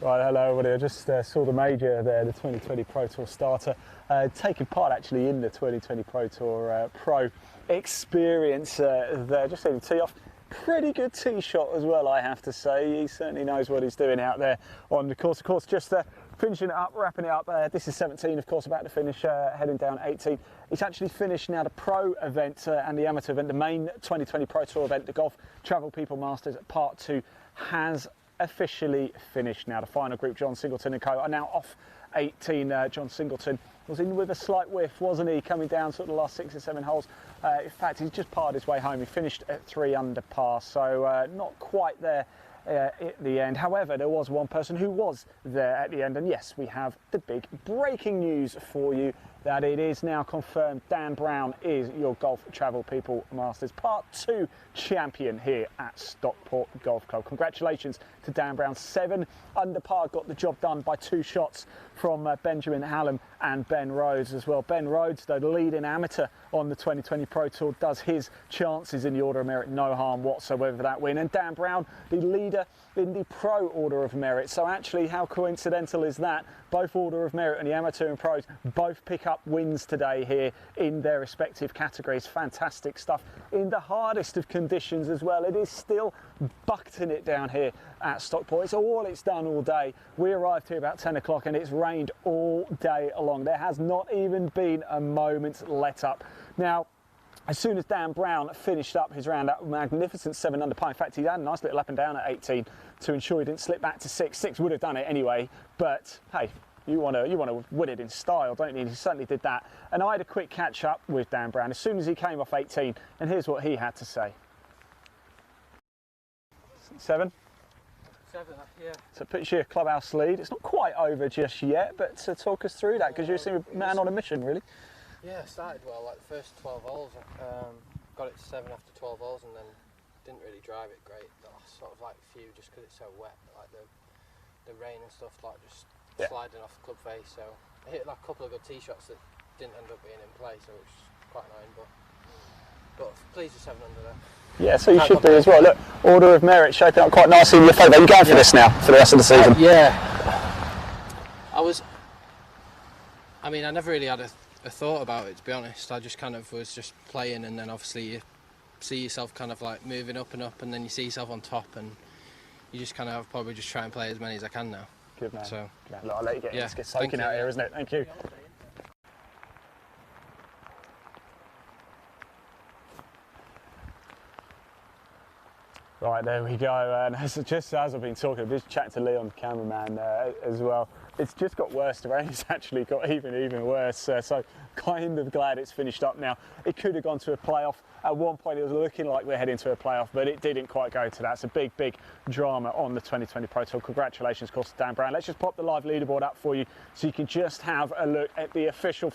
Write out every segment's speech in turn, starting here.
Right, hello everybody. I just saw the major there, the 2020 Pro Tour starter, taking part actually in the 2020 Pro Tour Pro experience there. Just seeing the tee off. Pretty good tee shot as well, I have to say. He certainly knows what he's doing out there on the course. Of course, just finishing it up, wrapping it up. This is 17, of course, about to finish, heading down 18. It's actually finished now the pro event and the amateur event. The main 2020 Pro Tour event, the Golf Travel People Masters Part 2, has officially finished now. The final group, John Singleton and co, are now off 18. John Singleton was in with a slight whiff, wasn't he, coming down sort of the last 6 or 7 holes. In fact, he's just parred his way home. He finished at 3 under par, so not quite there at the end. However, there was one person who was there at the end, and yes, we have the big breaking news for you that it is now confirmed Dan Brown is your Golf Travel People Masters Part 2 champion here at Stockport Golf Club. Congratulations to Dan Brown. 7 under par, got the job done by 2 shots from Benjamin Hallam and Ben Rhodes as well. Ben Rhodes, though, the leading amateur on the 2020 Pro Tour, does his chances in the Order of Merit no harm whatsoever for that win. And Dan Brown, the leader in the Pro Order of Merit. So actually, how coincidental is that? Both Order of Merit and the amateur and pros both pick up wins today here in their respective categories. Fantastic stuff in the hardest of conditions as well. It is still bucketing it down here at Stockport. It's all it's done all day. We arrived here about 10 o'clock and it's rained all day along. There has not even been a moment's let up. Now, as soon as Dan Brown finished up his round, that magnificent 7 under par. In fact, he had a nice little up and down at 18 to ensure he didn't slip back to 6. 6 would have done it anyway, but hey, you want to win it in style, don't you? He certainly did that. And I had a quick catch up with Dan Brown as soon as he came off 18, and here's what he had to say. 7? 7, yeah. So it puts your clubhouse lead. It's not quite over just yet, but talk us through that, because you seem a man on a mission, really. Yeah, started well, like the first 12 holes, got it to 7 after 12 holes, and then didn't really drive it great. The last sort of like few, just because it's so wet, like the rain and stuff, like just sliding off the club face. So I hit like a couple of good tee shots that didn't end up being in play, so it was quite annoying. But pleased with 7 under there. Yeah, so you should be as well. Look, Order of Merit shaping up quite nicely in your favour. Are you going for this now for the rest of the season? Yeah. I mean, I never really had a thought about it, to be honest. I just kind of was just playing, and then obviously you see yourself kind of like moving up, and then you see yourself on top, and you just kind of probably just try and play as many as I can now. Good man. So look, I'll let you get in. It's get soaking out here, isn't it? Thank you. Right, there we go. And just as I've been talking, I've just chatted to Leon, the cameraman, as well. It's just got worse. The rain has actually got even worse. So kind of glad it's finished up now. It could have gone to a playoff. At one point, it was looking like we're heading to a playoff, but it didn't quite go to that. It's a big drama on the 2020 Pro Tour. Congratulations, of course, to Dan Brown. Let's just pop the live leaderboard up for you so you can just have a look at the official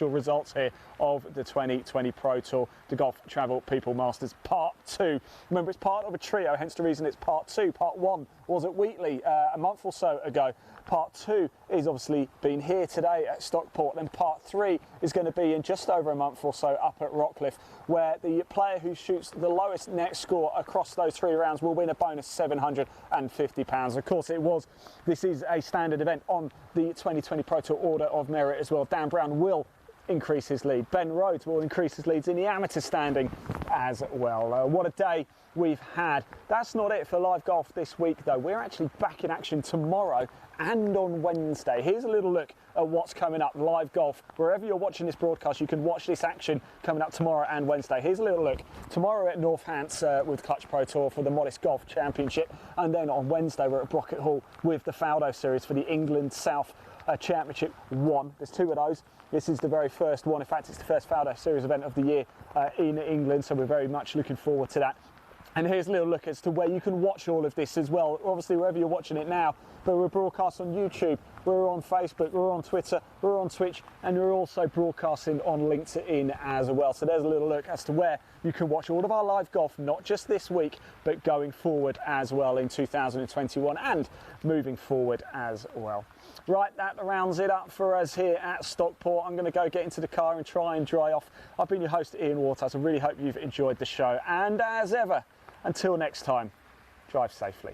results here of the 2020 Pro Tour, the Golf Travel People Masters Part 2. Remember, it's part of a trio, hence the reason it's Part 2. Part 1 was at Wheatley a month or so ago. Part 2 is obviously been here today at Stockport, and Part 3 is going to be in just over a month or so up at Rockcliffe, where the player who shoots the lowest net score across those 3 rounds will win a bonus £750. Of course, this is a standard event on the 2020 Pro Tour Order of Merit as well. Dan Brown will increase his lead. Ben Rhodes will increase his leads in the amateur standing as well. What a day we've had. That's not it for live golf this week, though. We're actually back in action tomorrow and on Wednesday. Here's a little look at what's coming up live golf. Wherever you're watching this broadcast, you can watch this action coming up tomorrow and Wednesday. Here's a little look. Tomorrow at Northants with Clutch Pro Tour for the Modest Golf Championship, and then on Wednesday we're at Brocket Hall with the Faldo Series for the England South Championship 1. There's 2 of those. This is the very first one. In fact, it's the first Faldo Series event of the year in England, so we're very much looking forward to that. And here's a little look as to where you can watch all of this as well. Obviously, wherever you're watching it now, but we're broadcast on YouTube, we're on Facebook, we're on Twitter, we're on Twitch, and we're also broadcasting on LinkedIn as well. So there's a little look as to where you can watch all of our live golf, not just this week, but going forward as well in 2021 and moving forward as well. Right, that rounds it up for us here at Stockport. I'm going to go get into the car and try and dry off. I've been your host, Ian Waters. I really hope you've enjoyed the show. And as ever, until next time, drive safely.